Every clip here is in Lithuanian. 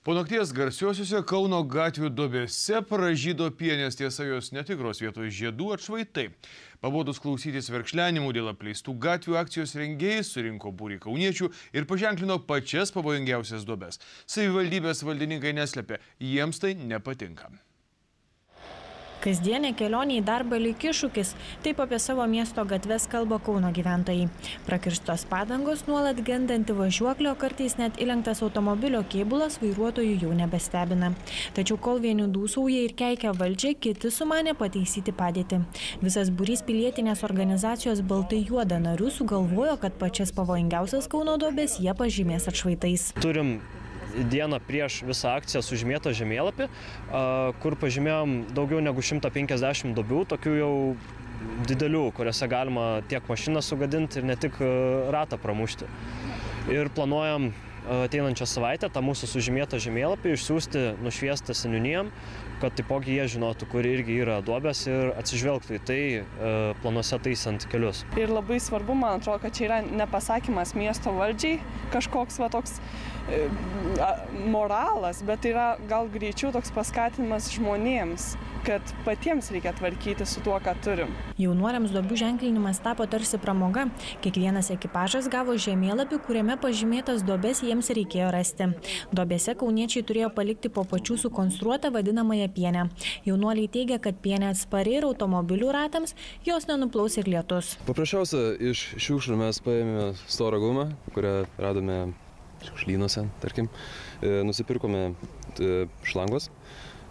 Po nakties garsiosiuose Kauno gatvių duobėse pražydo pienės, tiesa jos netikros vietoj žiedų atšvaitai. Pabodus klausytis verkšlenimų dėl apleistų gatvių, akcijos rengėjai surinko būrį kauniečių ir paženklino pačias pavojingiausias duobes. Savivaldybės valdininkai neslepia, jiems tai nepatinka. Kasdienė kelionė į darbą lyg iššūkis, taip apie savo miesto gatves kalba Kauno gyventojai. Prakirstos padangos, nuolat gendanti važiuoklio, kartais net įlenktas automobilio kėbulas vairuotojų jau nebestebina. Tačiau kol vieni dūsauja ir keikia valdžią, kiti sumanė pataisyti padėtį. Visas būrys pilietinės organizacijos Baltai juoda narių sugalvojo, kad pačias pavojingiausias Kauno duobes jie pažymės atšvaitais. Turim dieną prieš visą akciją sužymėtą žemėlapį, kur pažymėjom daugiau negu 150 duobių, tokių jau didelių, kuriuose galima tiek mašiną sugadinti ir ne tik ratą pramušti. Ir planuojam ateinančią savaitę tą mūsų sužymėtą žemėlapį išsiųsti nušviestą seniūnijam, kad taipogi jie žinotų, kur irgi yra duobės ir atsižvelgtų į tai planuose taisant kelius. Ir labai svarbu, man atrodo, kad čia yra nepasakymas miesto valdžiai, kažkoks toks moralas, bet tai yra gal greičiau toks paskatinimas žmonėms, kad patiems reikia tvarkyti su tuo, ką turim. Jaunuoliams duobių ženklinimas tapo tarsi pramoga. Kiekvienas ekipažas gavo žemėlapį, kuriame pažymėtas duobes jiems reikėjo rasti. Duobėse kauniečiai turėjo palikti po pačių sukonstruotą vadinamąją pienę. Jaunuoliai teigia, kad pienė atspari ir automobilių ratams, jos nenuplaus ir lietus. Paprasčiausia, iš šiukšlių mes paėmėme storą gumą, kurią radome šiukšlynuose, tarkim. Nusipirkome šlangos,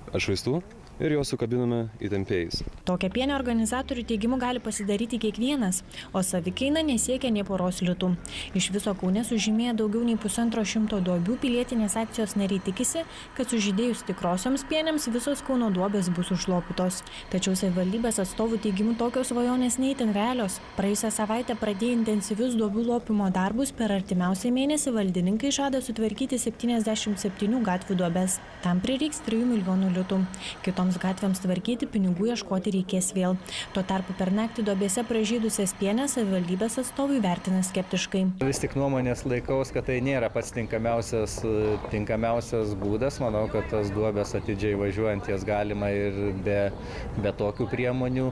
atšvaistų ir juos sukabinome įtempėjais. Tokią pienę organizatorių teigimu gali pasidaryti kiekvienas, o savikaina nesiekia nė poros litų. Iš viso Kaune sužymėję daugiau nei 150 duobių, pilietinės akcijos nariai tikisi, kad sužydėjus tikrosioms pienėms visos Kauno duobės bus užlopytos. Tačiau savivaldybės atstovų teigimu tokios svajonės neįtin realios. Praėjusią savaitę pradėję intensyvius duobių lopymo darbus, per artimiausią mėnesį valdininkai žada sutvarkyti 77 gatvių duobes. Tam prireiks 3 milijonų litų. Kitoms gatvėms tvarkyti pinigų ieškoti reikės vėl. Tuo tarpu per naktį duobėse pražydusias pienės savivaldybės atstovai vertina skeptiškai. Vis tik nuomonės laikaus, kad tai nėra pats tinkamiausias būdas. Manau, kad tas duobės atidžiai važiuojant jas galima ir be tokių priemonių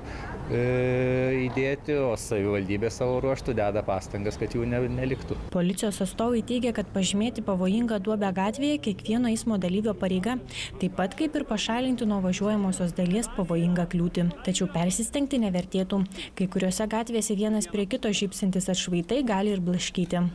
įdėti, o savivaldybė savo ruožtų deda pastangas, kad jų neliktų. Policijos atstovai teigia, kad pažymėti pavojingą duobę gatvėje kiekvieno eismo dalyvio pareiga, taip pat kaip ir pašalinti nuo važiuojamosios dalies pavojingą kliūtį. Tačiau persistengti nevertėtų. Kai kuriuose gatvėse vienas prie kito žybsintis atšvaitai gali ir blaškyti.